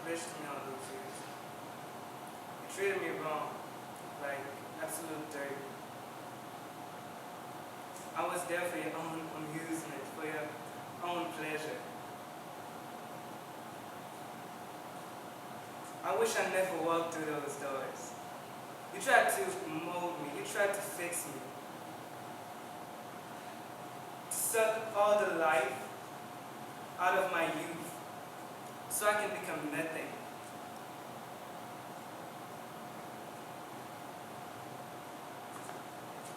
bitch to me all those years. You treated me wrong, like absolute dirt. I was there for your own amusement, for your own pleasure. I wish I never walked through those doors. You tried to mold me, you tried to fix me. To suck all the life out of my youth so I can become nothing.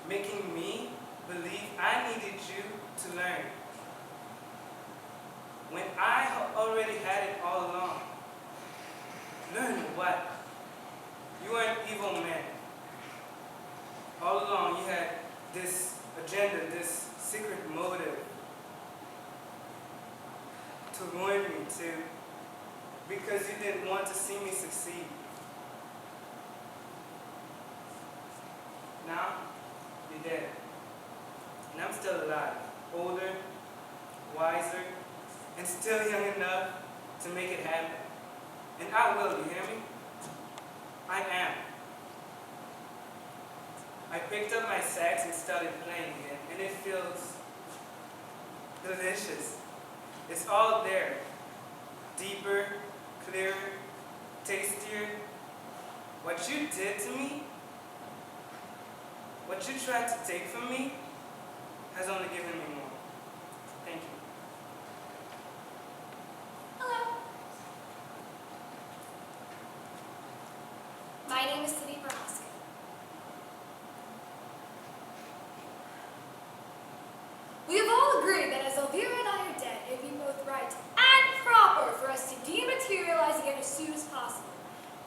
Making me believe I needed you to learn when I already had it all along. Learn what? You were an evil man. All along you had this agenda, this secret motive to ruin me, because you didn't want to see me succeed. Now, you're dead. And I'm still alive, older, wiser, and still young enough to make it happen. And I will, you hear me? I am. I picked up my sax and started playing again, and it feels delicious. It's all there. Deeper, clearer, tastier. What you did to me, what you tried to take from me, has only given me more. Thank you. Hello. My name is Cindy Brahowski. We have all agreed that as Elvira and I are dead, it would be both right and proper for us to dematerialize again as soon as possible.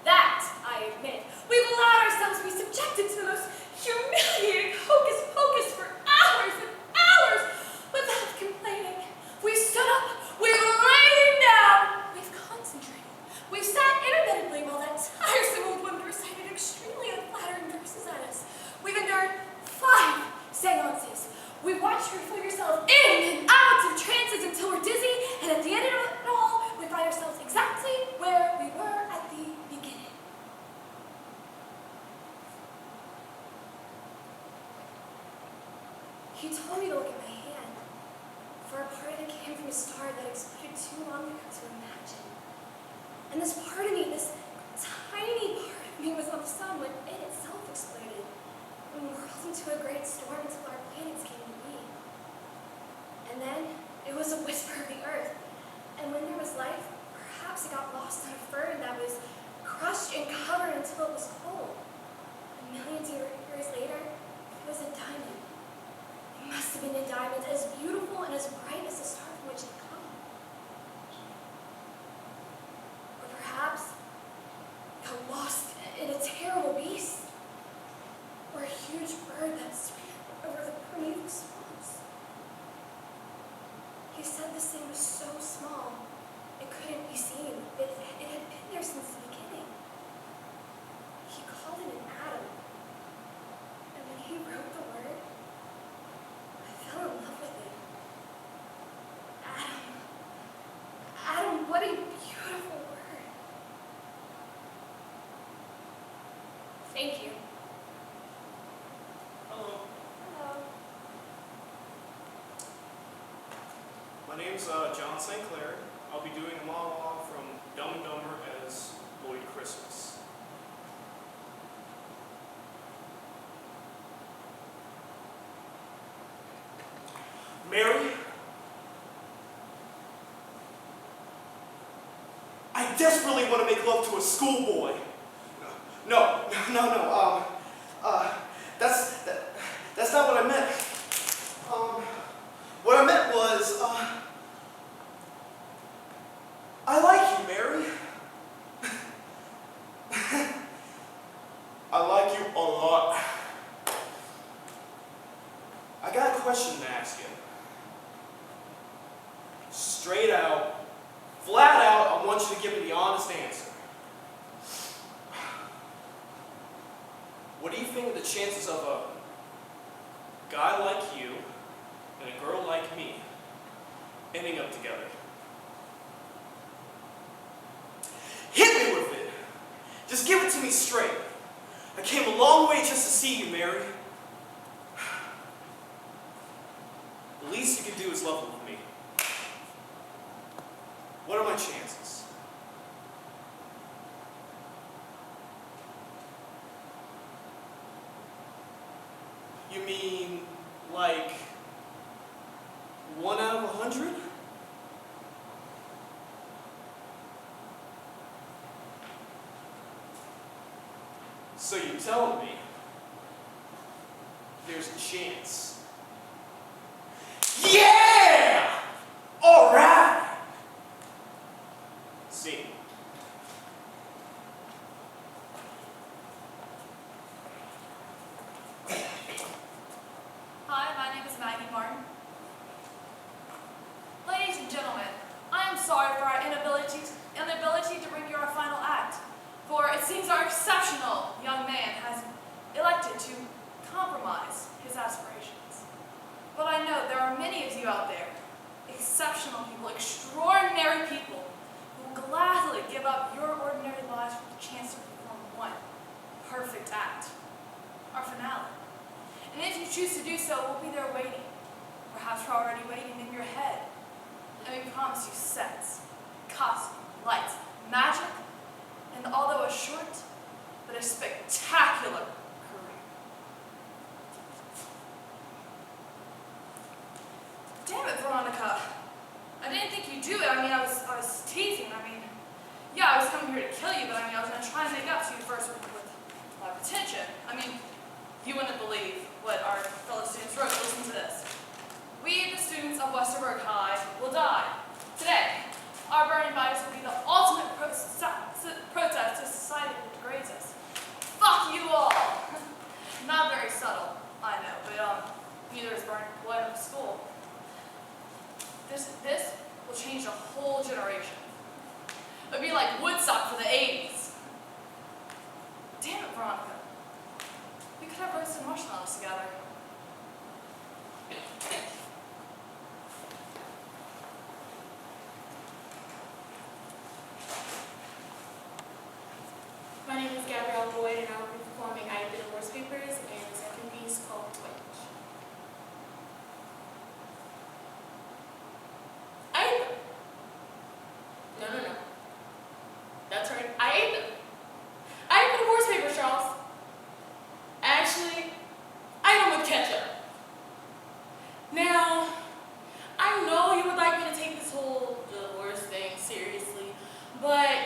That, I admit, we've allowed ourselves to be subjected to the most humiliating hocus pocus for hours and hours without complaining. We've stood up, we've laid down, we've concentrated, we've sat intermittently while that tiresome old woman recited extremely unflattering verses at us. We've endured 5 seances. We've watched her fling herself in and out of trances until we're dizzy, and at the end of it all, we find ourselves exactly where we were at the beginning. He told me to look at my hand, for a part of it came from a star that exploded too long ago to imagine. And this part of me, this tiny part of me, was on the sun when it itself exploded and whirled into a great storm until our planets came to be. And then it was a whisper of the earth, and when there was life, perhaps it got lost in a fern that was crushed and covered until it was cold. And millions of years later, it was a diamond. It must have been a diamond as beautiful and as bright as the star from which it came. Or perhaps it got lost in a terrible beast, or a huge bird that swam over the Prometheus swamps. He said this thing was so small it couldn't be seen, but it had been there since the beginning. He called it an atom, and when he wrote the word, I fell in love with it. Atom. Atom, what a beautiful word. Thank you. Hello. Hello. My name's John St. Clair. I'll be doing a monologue from Dumb and Dumber as Lloyd Christmas. Mary, I desperately want to make love to a schoolboy. No. That's not what I meant. What I meant was, I like you, Mary. I like you a lot. I got a question to ask you. Straight out, flat out, I want you to give me the honest answer. What do you think of the chances of a guy like you and a girl like me ending up together? Just give it to me straight. I came a long way just to see you, Mary. The least you can do is level with me. What are my chances? You mean, like, 1 out of 100? So you're telling me there's a chance? Yeah! All right! See. Hi, my name is Maggie Martin. Ladies and gentlemen, I am sorry for our inability to bring you our final act, for it seems our exceptional young man has elected to compromise his aspirations. But I know there are many of you out there, exceptional people, extraordinary people, who will gladly give up your ordinary lives for the chance to perform one perfect act, our finale. And if you choose to do so, we'll be there waiting. Perhaps we're already waiting in your head. And we promise you sets, costume, lights, magic, and although a short, but a spectacular career. Damn it, Veronica. I didn't think you'd do it. I mean, I was teasing. I mean, yeah, I was coming here to kill you, but I mean, I was going to try and make up to you first with live attention. I mean, you wouldn't believe what our fellow students wrote. Listen to this. We, the students of Westerberg High, will die. Today, our burning bodies will be the ultimate protest to society that degrades us. Fuck you all! Not very subtle, I know, but neither is burning blood of school. This will change a whole generation. It would be like Woodstock for the 80s. Damn it, Veronica. We could have roasted marshmallows together. My name is Gabrielle Boyd, and I will be performing I Did Horse Papers and the second piece called Twitch. No. That's right. I ate them. I ate the horse papers, Charles. Actually, I ate them with ketchup. Now, I know you would like me to take this whole divorce thing seriously, but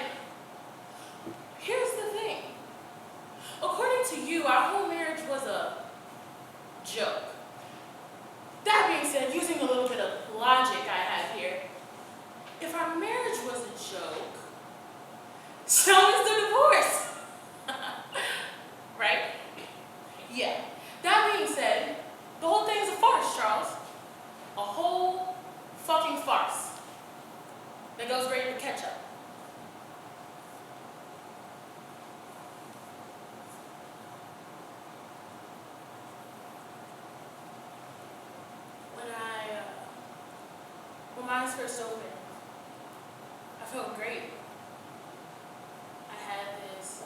here's the thing. According to you, our whole marriage was a joke. That being said, using a little bit of logic I have here, if our marriage was a joke, so is the divorce. Right? Yeah. That being said, the whole thing is a farce, Charles. A whole fucking farce that goes great with ketchup. When my eyes first opened, I felt great. I had this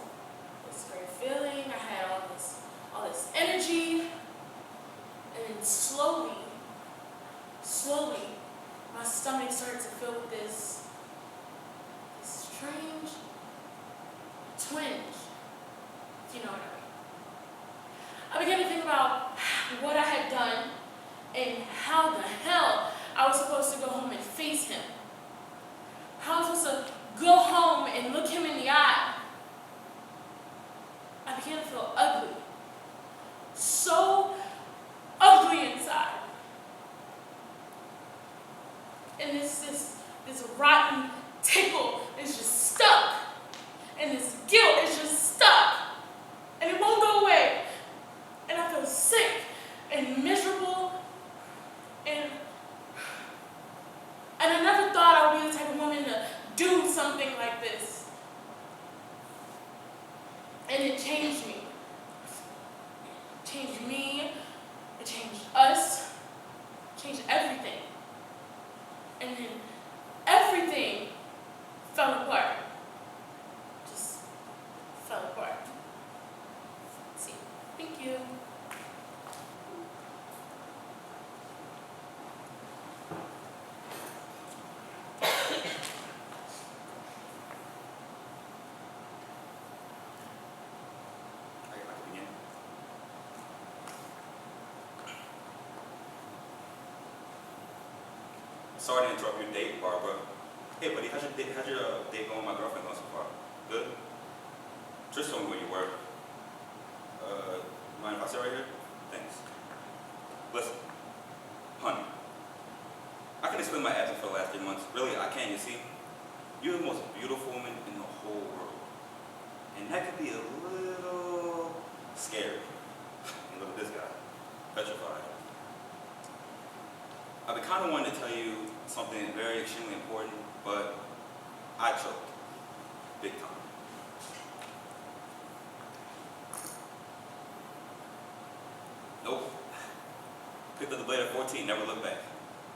great feeling. I had all this energy, and then slowly, my stomach started to fill with this strange twinge, if you know what I mean. I began to think about what I had done and how the hell I was supposed to go home and face him. How I was supposed to go home and look him in the eye. I began to feel ugly. So ugly inside. And this rotten tickle is just stuck. And this guilt is just stuck. And it won't go away. And I feel sick and miserable. And I never thought I would be the type of woman to do something like this. And it changed me. It changed me. It changed us. It changed everything. And then everything fell apart. Just fell Sorry to interrupt your date, Barbara. Hey, buddy, how's your date going with my girlfriend going so far? Good? Just told me where you were. Mind if I sit right here? Thanks. Listen, honey, I can explain my absence for the last 3 months. Really, I can, you see? You're the most beautiful woman in the whole world. And that could be a little scary. And look at this guy, petrified. I've been kind of wanting to tell you something very extremely important, but I choked. Big time. Nope. Picked up the blade at 14, never looked back.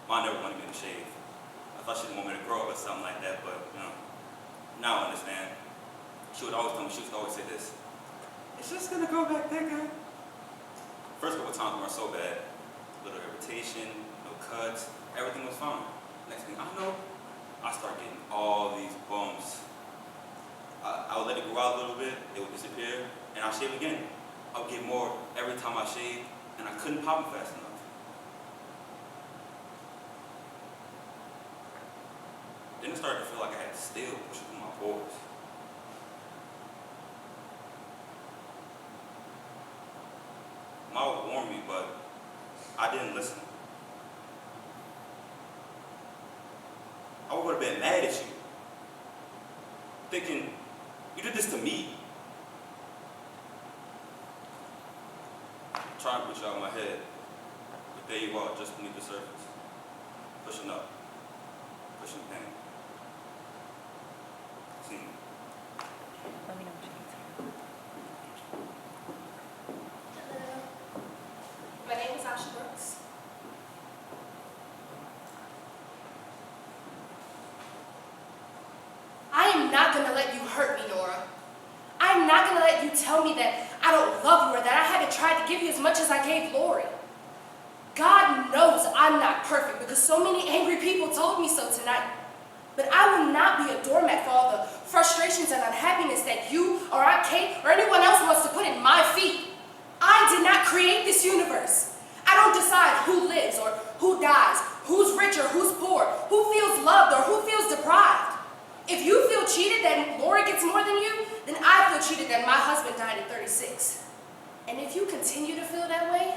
Mom never wanted me to shave. I thought she didn't want me to grow up or something like that, but you know, now I understand. She would always tell me, she would always say this, it's just gonna grow back there, guy. First couple times were so bad. Little irritation, no cuts, everything was fine. Next thing I know, I start getting all these bumps. I would let it grow out a little bit, it would disappear, and I'd shave again. I would get more every time I shaved, and I couldn't pop them fast enough. Then it started to feel like I had steel pushing through my pores. Mom would warn me, but I didn't listen. I would go to bed mad at you, thinking, you did this to me. Trying to put you out of my head, but there you are, just beneath the surface, pushing up, pushing pain. See? Let me know what you need. Hello. My name is Asha Brooks. I am not going to let you hurt me, Nora. I am not going to let you tell me that I don't love you or that I haven't tried to give you as much as I gave Lori. God knows I'm not perfect because so many angry people told me so tonight. But I will not be a doormat for all the frustrations and unhappiness that you or Aunt Kate or anyone else wants to put in my feet. I did not create this universe. I don't decide who lives or who dies, who's rich or who's poor, who feels loved or who feels deprived. If you feel cheated that Lori gets more than you, then I feel cheated that my husband died at 36. And if you continue to feel that way,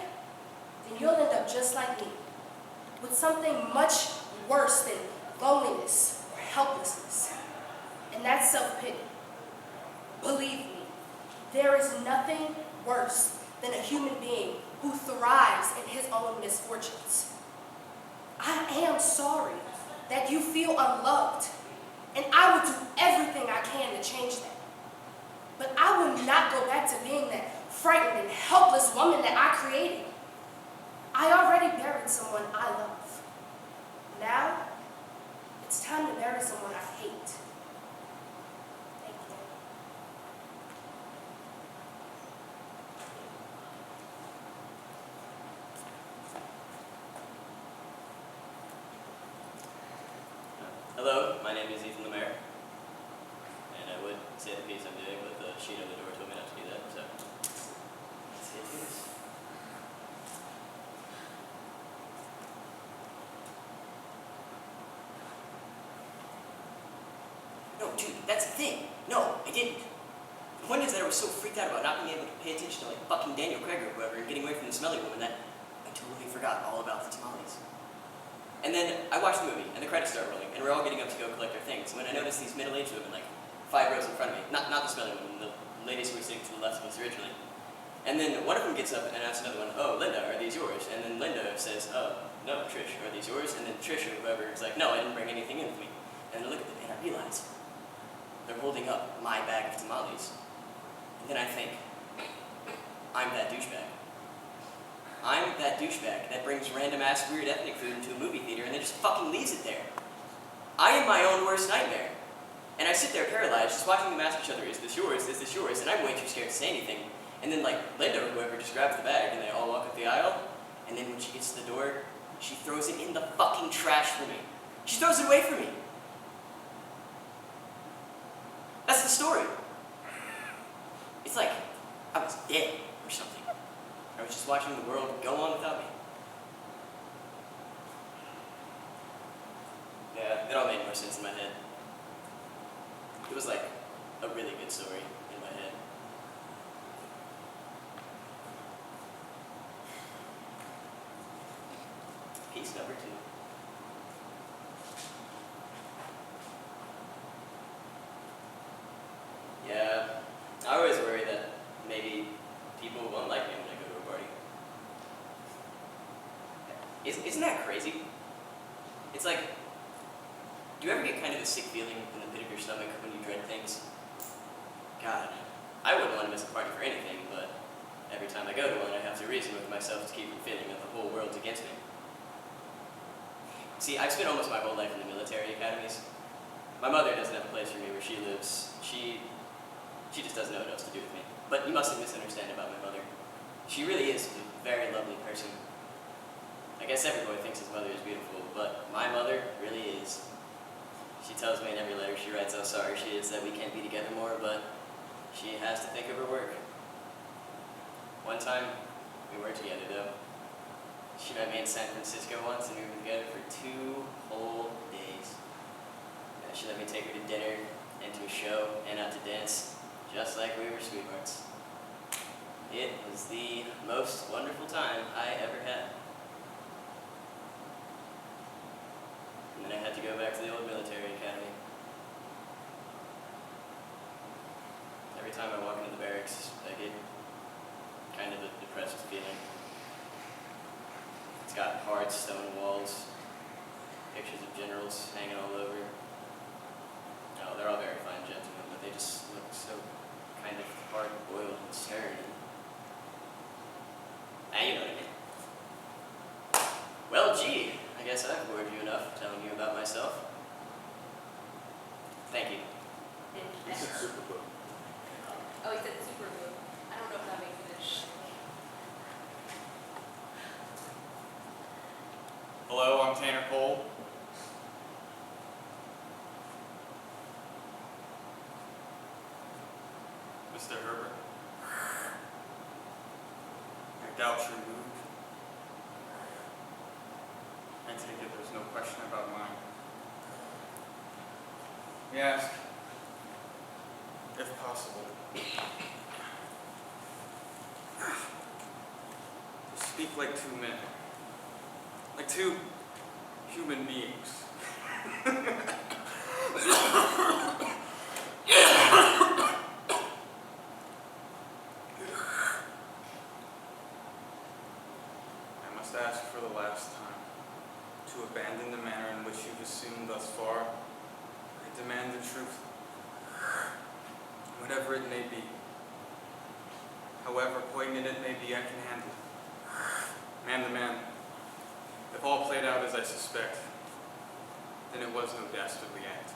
then you'll end up just like me, with something much worse than loneliness or helplessness. And that's self-pity. Believe me, there is nothing worse than a human being who thrives in his own misfortunes. I am sorry that you feel unloved, and I will do everything I can to change that. But I will not go back to being that frightened and helpless woman that I created. I already buried someone I love. Now, it's time to bury someone I hate. Thank you. Hello, my name is Ethan Lemaire, and I would say the piece I'm doing, but the sheet on the door told me not to do that, so let's see it is. No, dude, that's the thing. No, I didn't. The point is that I was so freaked out about not being able to pay attention to like fucking Daniel Craig or whoever and getting away from the smelly woman that I totally forgot all about the tamales. And then I watched the movie, and the credits start rolling, and we're all getting up to go collect our things. When I noticed these middle-aged women, like 5 rows in front of me, not the smelly women, the ladies who were sitting to the left of us originally. And then one of them gets up and asks another one, "Oh, Linda, are these yours?" And then Linda says, "Oh, no, Trish, are these yours?" And then Trish or whoever is like, "No, I didn't bring anything in with me." And I look at them, and I realize they're holding up my bag of tamales. And then I think, I'm that douchebag. I'm that douchebag that brings random-ass weird ethnic food into a movie theater and then just fucking leaves it there. I am my own worst nightmare. And I sit there paralyzed, just watching them ask each other, "Is this yours? Is this yours?" And I'm way too scared to say anything. And then, like, Linda or whoever just grabs the bag and they all walk up the aisle. And then when she gets to the door, she throws it in the fucking trash for me. She throws it away from me. That's the story. It's like I was dead or something. I was just watching the world go on without me. good story in my head. Piece number 2. Yeah, I always worry that maybe people won't like me when I go to a party. Isn't that crazy? It's like, do you ever get kind of a sick feeling in the pit of your stomach when you dread things? God, I wouldn't want to miss a party for anything, but every time I go to one, I have to reason with myself to keep from feeling that the whole world's against me. See, I've spent almost my whole life in the military academies. My mother doesn't have a place for me where she lives. She just doesn't know what else to do with me. But you mustn't misunderstand about my mother. She really is a very lovely person. I guess every boy thinks his mother is beautiful, but my mother really is. She tells me in every letter she writes how sorry she is that we can't be together more, but she has to think of her work. One time, we were together though. She met me in San Francisco once and we were together for 2 whole days. And she let me take her to dinner and to a show and out to dance, just like we were sweethearts. It was the most wonderful time I ever had. And then I had to go back to the old military academy. Every time I walk into the barracks, I get kind of a depressed feeling. It's got hard stone walls, pictures of generals hanging all over. Oh, they're all very fine gentlemen, but they just look so kind of hard-boiled and stern. You know what I mean. Well, gee, I guess I've bored you enough telling you about myself. Thank you. Oh, he said super glue. I don't know if that makes it. Hello, I'm Tanner Cole. Mr. Herbert. I doubt your mood. I take it there's no question about mine. We ask, if possible, to speak like 2 men. Like 2 human beings. I must ask for the last time to abandon the manner in which you've assumed thus far. I demand the truth, whatever it may be. However poignant it may be, I can handle it. Man to man. If all played out as I suspect, then it was no dastardly act.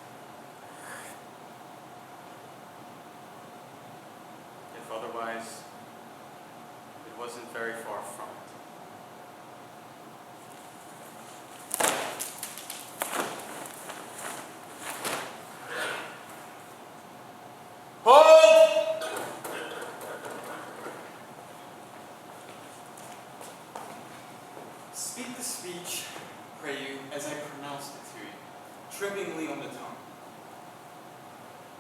If otherwise, it wasn't very far from it. Hold! Speak the speech, pray you, as I pronounced it to you, trippingly on the tongue.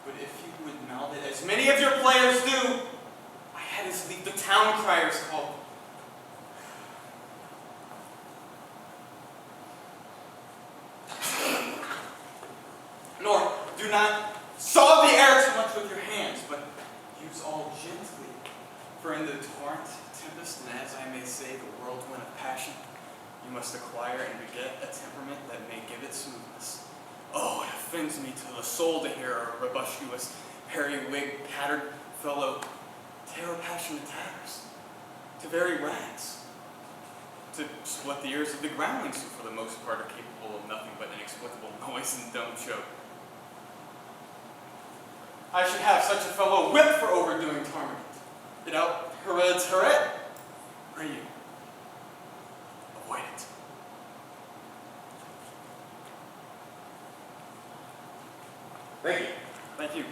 But if you would mouth it, as many of your players do, I had as leave the town criers called. Nor do not saw the air too much with your hands, but use all gently. For in the torrent, tempest, and as I may say, the whirlwind of passion, you must acquire and beget a temperament that may give it smoothness. Oh, it offends me to the soul to hear a robustious, periwig, tattered fellow tear a passion to tatters, to very rags, to split the ears of the groundlings who for the most part are capable of nothing but inexplicable noise and dumb show. I should have such a fellow whipped for overdoing torment. It out heredes hered. Pray you, avoid it. Thank you.